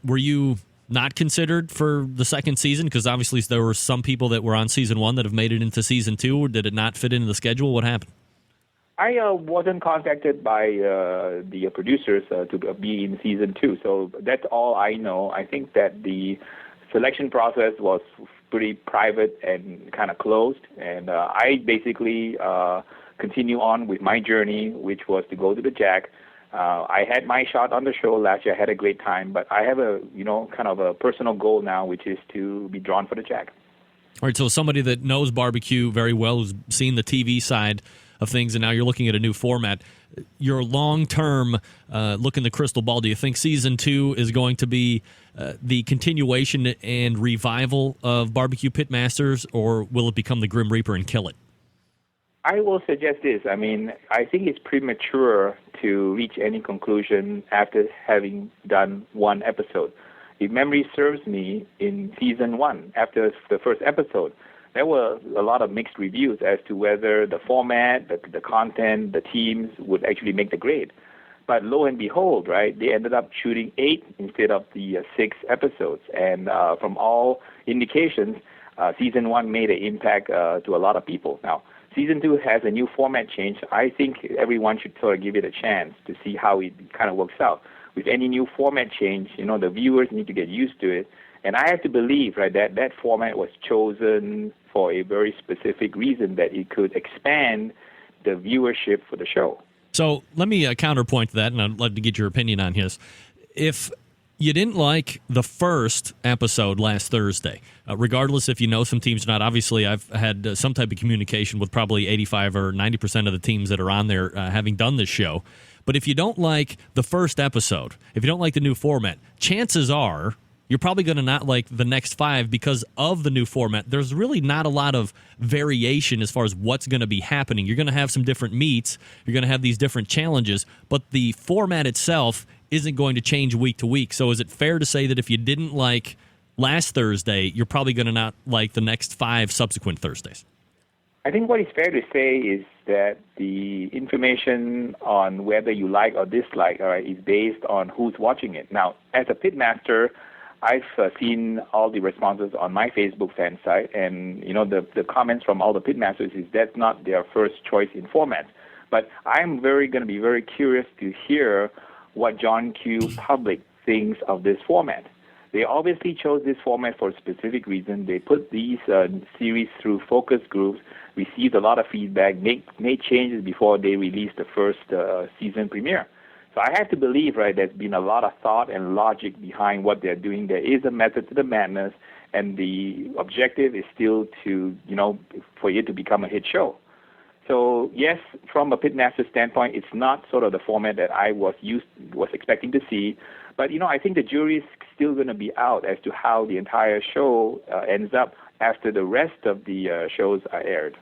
were you not considered for the second season? Because obviously there were some people that were on season 1 that have made it into season 2, or did it not fit into the schedule? What happened? I wasn't contacted by the producers to be in season 2, so that's all I know. I think that the selection process was pretty private and kind of closed, and I basically continue on with my journey, which was to go to the Jack. I had my shot on the show last year. I had a great time, but I have a kind of a personal goal now, which is to be drawn for the Jack. All right, so somebody that knows barbecue very well, who's seen the TV side of things, and now you're looking at a new format. Your long-term look in the crystal ball, do you think season 2 is going to be the continuation and revival of BBQ Pitmasters, or will it become the Grim Reaper and kill it? I will suggest this. I mean, I think it's premature to reach any conclusion after having done one episode. If memory serves me, in season 1, after the first episode, there were a lot of mixed reviews as to whether the format, the content, the teams would actually make the grade. But lo and behold, right, they ended up shooting 8 instead of the 6 episodes. And from all indications, season 1 made an impact to a lot of people. Now, season 2 has a new format change. I think everyone should sort of give it a chance to see how it kind of works out. With any new format change, the viewers need to get used to it. And I have to believe, right, that format was chosen for a very specific reason, that it could expand the viewership for the show. So let me counterpoint to that, and I'd love to get your opinion on his. If you didn't like the first episode last Thursday, regardless if you know some teams or not, obviously I've had some type of communication with probably 85 or 90% of the teams that are on there having done this show. But if you don't like the first episode, if you don't like the new format, chances are you're probably going to not like the next 5 because of the new format. There's really not a lot of variation as far as what's going to be happening. You're going to have some different meats. You're going to have these different challenges. But the format itself isn't going to change week to week. So is it fair to say that if you didn't like last Thursday, you're probably going to not like the next 5 subsequent Thursdays? I think what is fair to say is that the information on whether you like or dislike is based on who's watching it. Now, as a pitmaster, I've seen all the responses on my Facebook fan site, and the comments from all the pitmasters is that's not their first choice in format. But I'm going to be very curious to hear what John Q. Public thinks of this format. They obviously chose this format for a specific reason. They put these series through focus groups, received a lot of feedback, made changes before they released the first season premiere. So I have to believe, there's been a lot of thought and logic behind what they're doing. There is a method to the madness, and the objective is still to, for it to become a hit show. So yes, from a pitmaster standpoint, it's not sort of the format that I was expecting to see. But, I think the jury is still going to be out as to how the entire show ends up after the rest of the shows are aired.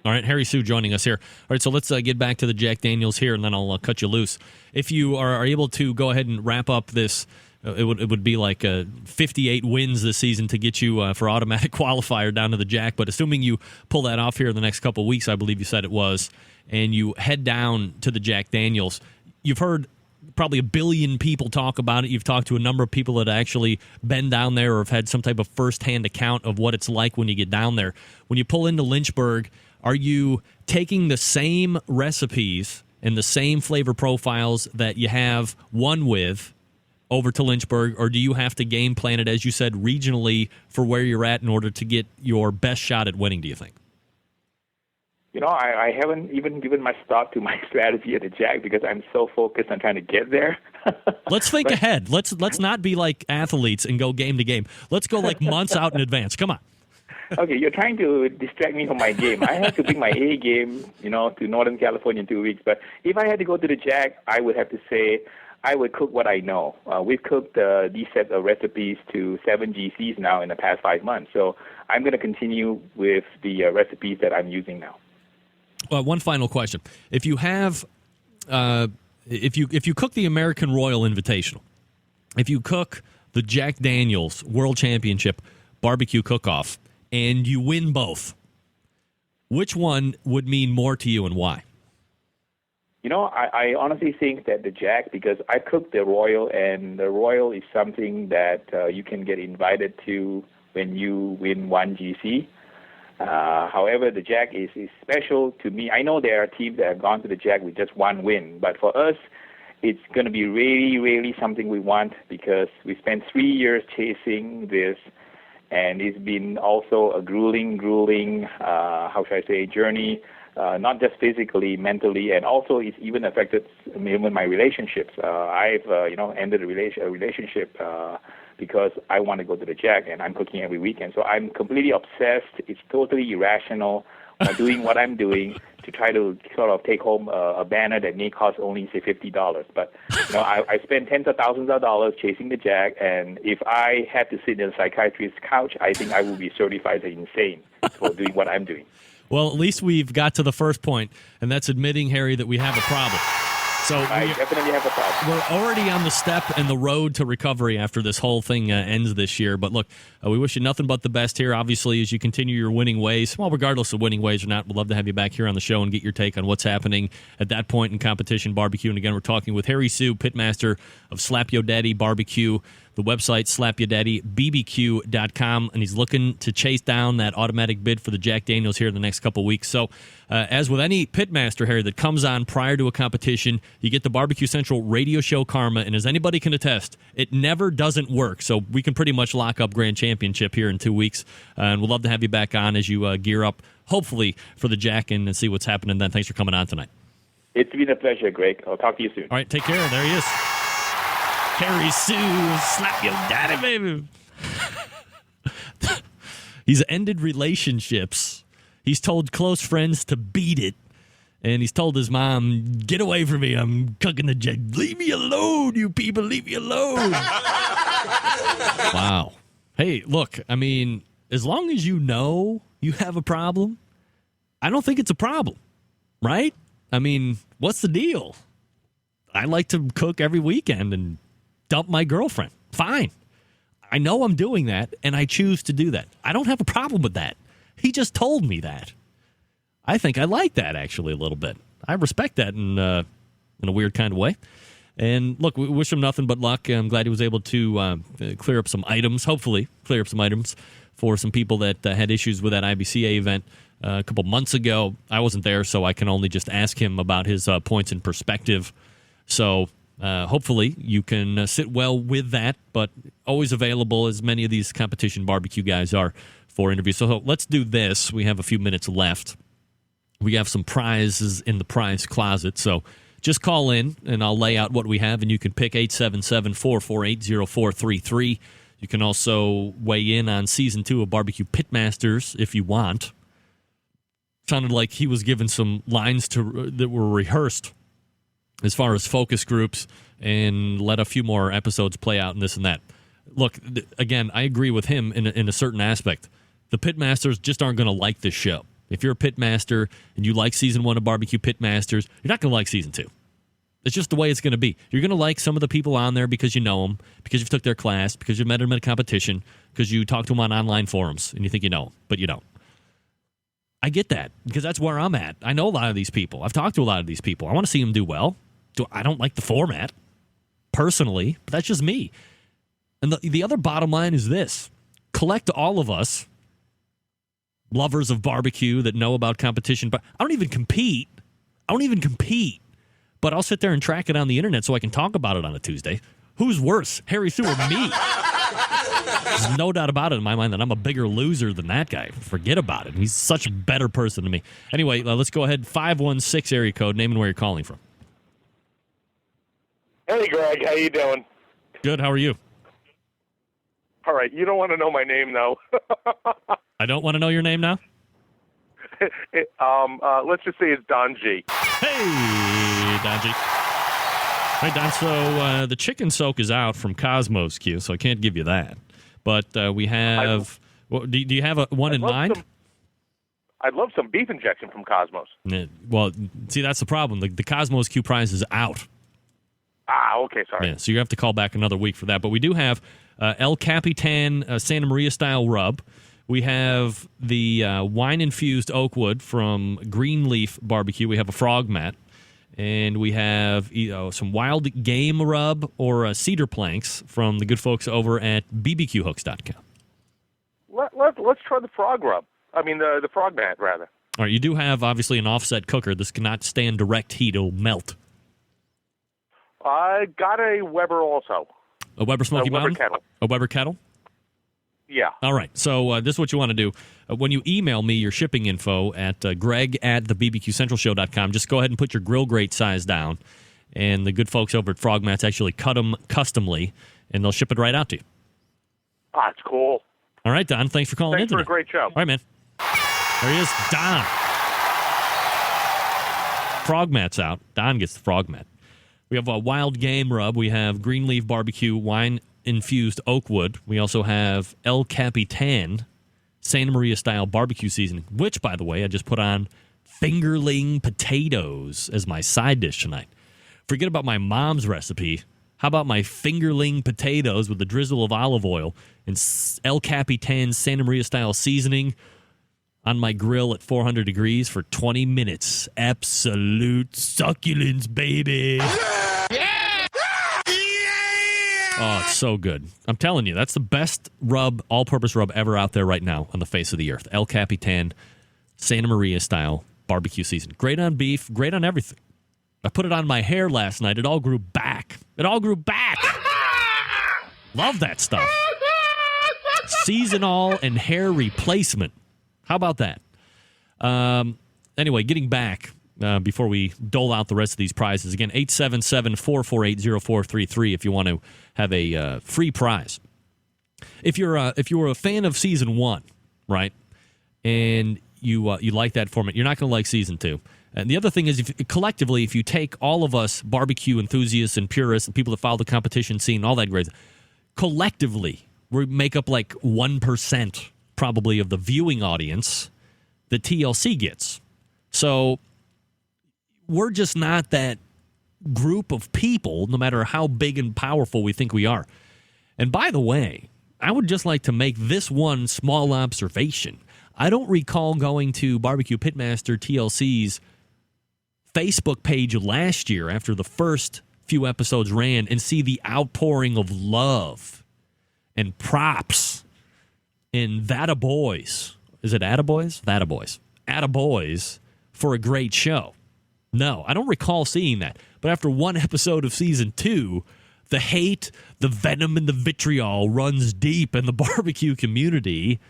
All right, Harry Sue joining us here. All right, so let's get back to the Jack Daniels here, and then I'll cut you loose. If you are able to go ahead and wrap up this, it would be like 58 wins this season to get you for automatic qualifier down to the Jack. But assuming you pull that off here in the next couple of weeks, I believe you said it was, and you head down to the Jack Daniels, you've heard probably 1 billion people talk about it. You've talked to a number of people that actually been down there or have had some type of firsthand account of what it's like when you get down there. When you pull into Lynchburg, are you taking the same recipes and the same flavor profiles that you have one with over to Lynchburg, or do you have to game plan it, as you said, regionally for where you're at in order to get your best shot at winning, do you think? I haven't even given much thought to my strategy at the Jack because I'm so focused on trying to get there. Let's think ahead. Let's not be like athletes and go game to game. Let's go like months out in advance. Come on. Okay, you're trying to distract me from my game. I have to bring my A game, to Northern California in 2 weeks. But if I had to go to the Jack, I would have to say I would cook what I know. We've cooked these sets of recipes to 7 GCs now in the past 5 months. So I'm going to continue with the recipes that I'm using now. One final question: if you have, if you cook the American Royal Invitational, if you cook the Jack Daniels World Championship Barbecue Cook-Off, and you win both, which one would mean more to you and why? I honestly think that the Jack, because I cooked the Royal, and the Royal is something that you can get invited to when you win 1 GC. However, the Jack is special to me. I know there are teams that have gone to the Jack with just 1 win, but for us, it's going to be really, really something we want because we spent 3 years chasing this, and it's been also a grueling, journey, not just physically, mentally, and also it's even affected me with my relationships. I've, ended a relationship because I want to go to the Jack, and I'm cooking every weekend. So I'm completely obsessed. It's totally irrational doing what I'm doing to try to sort of take home a banner that may cost only, say, $50. But, I spend tens of thousands of dollars chasing the Jack, and if I had to sit in a psychiatrist's couch, I think I would be certified as insane for doing what I'm doing. Well, at least we've got to the first point, and that's admitting, Harry, that we have a problem. So I definitely have a problem. We're already on the step and the road to recovery after this whole thing ends this year. But look, we wish you nothing but the best here, obviously, as you continue your winning ways. Well, regardless of winning ways or not, we'd love to have you back here on the show and get your take on what's happening at that point in competition barbecue. And again, we're talking with Harry Sue, pitmaster of Slap Yo Daddy Barbecue. The website, slapyodaddybbq.com, and he's looking to chase down that automatic bid for the Jack Daniels here in the next couple of weeks. So, as with any pitmaster, Harry, that comes on prior to a competition, you get the Barbecue Central radio show karma, and as anybody can attest, it never doesn't work. So we can pretty much lock up Grand Championship here in 2 weeks, and we'd love to have you back on as you gear up, hopefully, for the Jack and see what's happening then. Thanks for coming on tonight. It's been a pleasure, Greg. I'll talk to you soon. All right, take care. There he is. Harry Sue, slap your daddy, baby. He's ended relationships. He's told close friends to beat it. And he's told his mom, get away from me. I'm cooking the Jack. Leave me alone, you people. Leave me alone. Wow. Hey, look, I mean, as long as you know you have a problem, I don't think it's a problem, right? I mean, what's the deal? I like to cook every weekend and dump my girlfriend. Fine. I know I'm doing that, and I choose to do that. I don't have a problem with that. He just told me that. I think I like that, actually, a little bit. I respect that in a weird kind of way. And, look, we wish him nothing but luck. I'm glad he was able to clear up some items, hopefully clear up some items for some people that had issues with that IBCA event a couple months ago. I wasn't there, so I can only just ask him about his points in perspective. So hopefully you can sit well with that, but always available, as many of these competition barbecue guys are, for interviews. So let's do this. We have a few minutes left. We have some prizes in the prize closet, so just call in, and I'll lay out what we have, and you can pick 877-448-0433. You can also weigh in on Season 2 of BBQ Pitmasters if you want. Sounded like he was given some lines that were rehearsed as far as focus groups, and let a few more episodes play out and this and that. Look, again, I agree with him in a certain aspect. The Pitmasters just aren't going to like this show. If you're a Pitmaster and you like Season 1 of BBQ Pitmasters, you're not going to like Season 2. It's just the way it's going to be. You're going to like some of the people on there because you know them, because you've took their class, because you've met them at a competition, because you talk to them on online forums, and you think you know them, but you don't. I get that, because that's where I'm at. I know a lot of these people. I've talked to a lot of these people. I want to see them do well. I don't like the format, personally, but that's just me. And the other bottom line is this. Collect all of us, lovers of barbecue that know about competition, but I don't even compete. But I'll sit there and track it on the internet so I can talk about it on a Tuesday. Who's worse, Harry Sue or me? There's no doubt about it in my mind that I'm a bigger loser than that guy. Forget about it. He's such a better person than me. Anyway, let's go ahead. 516 area code. Name and where you're calling from. Hey, Greg. How you doing? Good. How are you? All right. You don't want to know my name, though. I don't want to know your name now? Let's just say it's Don G. Hey, Don G. Hey, Don. So the chicken soak is out from Cosmos Q, so I can't give you that. But we have... do you have one in mind? I'd love some beef injection from Cosmos. Well, see, that's the problem. The Cosmos Q prize is out. Ah, okay, sorry. Yeah, so you have to call back another week for that. But we do have El Capitan Santa Maria style rub. We have the wine-infused oakwood from Greenleaf Barbecue. We have a frog mat. And we have some wild game rub or cedar planks from the good folks over at bbqhooks.com. Let's try the frog rub. I mean, the frog mat, rather. All right, you do have, obviously, an offset cooker. This cannot stand direct heat. It'll melt. I got a Weber also. A Weber Smoky Mountain? Weber kettle. A Weber kettle? Yeah. All right. So this is what you want to do. When you email me your shipping info at greg@thebbqcentralshow.com, just go ahead and put your grill grate size down. And the good folks over at Frog Mats actually cut them customly, and they'll ship it right out to you. Ah, it's cool. All right, Don. Thanks for calling in today. Thanks for a great show. All right, man. There he is, Don. Frog Mat's out. Don gets the Frog Mat. We have a wild game rub. We have Greenleaf Barbecue wine-infused oakwood. We also have El Capitan Santa Maria style barbecue seasoning, which, by the way, I just put on fingerling potatoes as my side dish tonight. Forget about my mom's recipe. How about my fingerling potatoes with a drizzle of olive oil and El Capitan Santa Maria style seasoning on my grill at 400 degrees for 20 minutes. Absolute succulence, baby. Oh, it's so good. I'm telling you, that's the best rub, all-purpose rub ever out there right now on the face of the earth. El Capitan Santa Maria style barbecue seasoning. Great on beef, great on everything. I put it on my hair last night. It all grew back. Love that stuff. Seasonal and hair replacement. How about that? Anyway, getting back before we dole out the rest of these prizes. Again, 877-448-0433 if you want to have a free prize. If you're a fan of Season 1, right, and you like that format, you're not going to like Season 2. And the other thing is, collectively, if you take all of us barbecue enthusiasts and purists and people that follow the competition scene, all that great, collectively, we make up like 1% probably of the viewing audience that TLC gets. So we're just not that group of people, no matter how big and powerful we think we are. And by the way, I would just like to make this one small observation. I don't recall going to BBQ Pitmaster TLC's Facebook page last year after the first few episodes ran and see the outpouring of love and props in Attaboys. Is it Attaboys? Attaboys. Attaboys for a great show. No, I don't recall seeing that. But after one episode of season 2, the hate, the venom, and the vitriol runs deep in the barbecue community.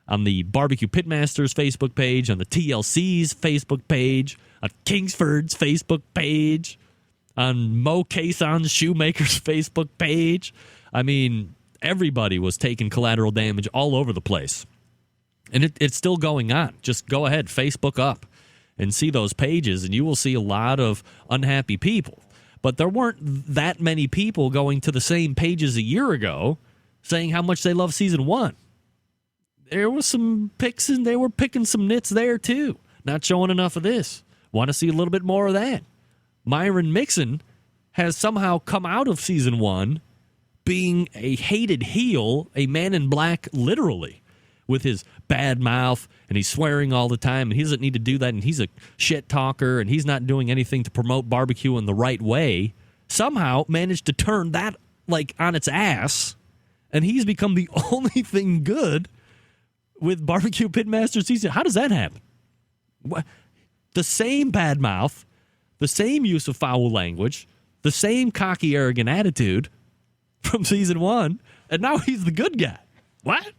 On the BBQ Pitmasters Facebook page, on the TLC's Facebook page, on Kingsford's Facebook page, on Mo Kason's Shoemaker's Facebook page. I mean, everybody was taking collateral damage all over the place. And it's still going on. Just go ahead, Facebook up, and see those pages, and you will see a lot of unhappy people. But there weren't that many people going to the same pages a year ago saying how much they love season 1. There was some picks, and they were picking some nits there, too. Not showing enough of this. Want to see a little bit more of that. Myron Mixon has somehow come out of season 1 being a hated heel, a man in black, literally, with his bad mouth, and he's swearing all the time, and he doesn't need to do that, and he's a shit talker, and he's not doing anything to promote barbecue in the right way. Somehow managed to turn that, like, on its ass, and he's become the only thing good with BBQ Pitmaster season. How does that happen? What? The same bad mouth, the same use of foul language, the same cocky, arrogant attitude from season 1, and now he's the good guy. What?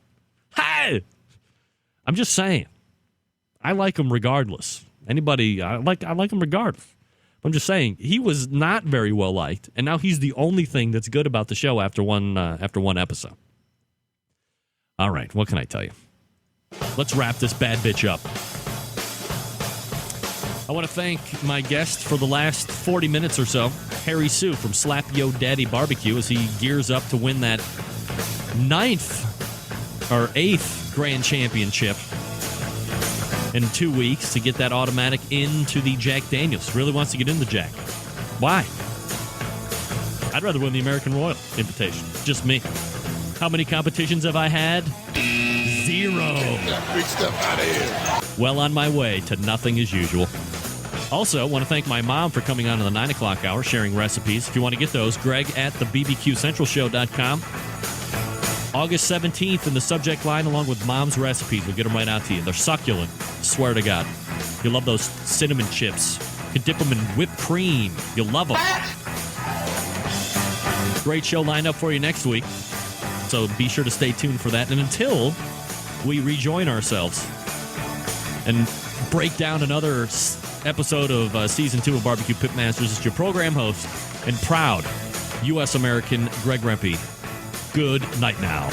Hey! I'm just saying. I like him regardless. Anybody, I like him regardless. I'm just saying, he was not very well liked, and now he's the only thing that's good about the show after one episode. All right, what can I tell you? Let's wrap this bad bitch up. I want to thank my guest for the last 40 minutes or so, Harry Sue from Slap Yo Daddy Barbecue, as he gears up to win that 8th Grand Championship in 2 weeks to get that automatic into the Jack Daniels. Really wants to get in the Jack. Why? I'd rather win the American Royal Invitation. Just me. How many competitions have I had? 0. Get that big stuff out of here. Well on my way to nothing as usual. Also, want to thank my mom for coming on in the 9 o'clock hour, sharing recipes. If you want to get those, Greg at the BBQCentralShow.com. August 17th in the subject line, along with Mom's recipes. We'll get them right out to you. They're succulent. Swear to God. You'll love those cinnamon chips. You can dip them in whipped cream. You'll love them. Great show lined up for you next week. So be sure to stay tuned for that. And until we rejoin ourselves and break down another episode of Season 2 of BBQ Pitmasters, it's your program host and proud U.S. American Greg Rempe. Good night now.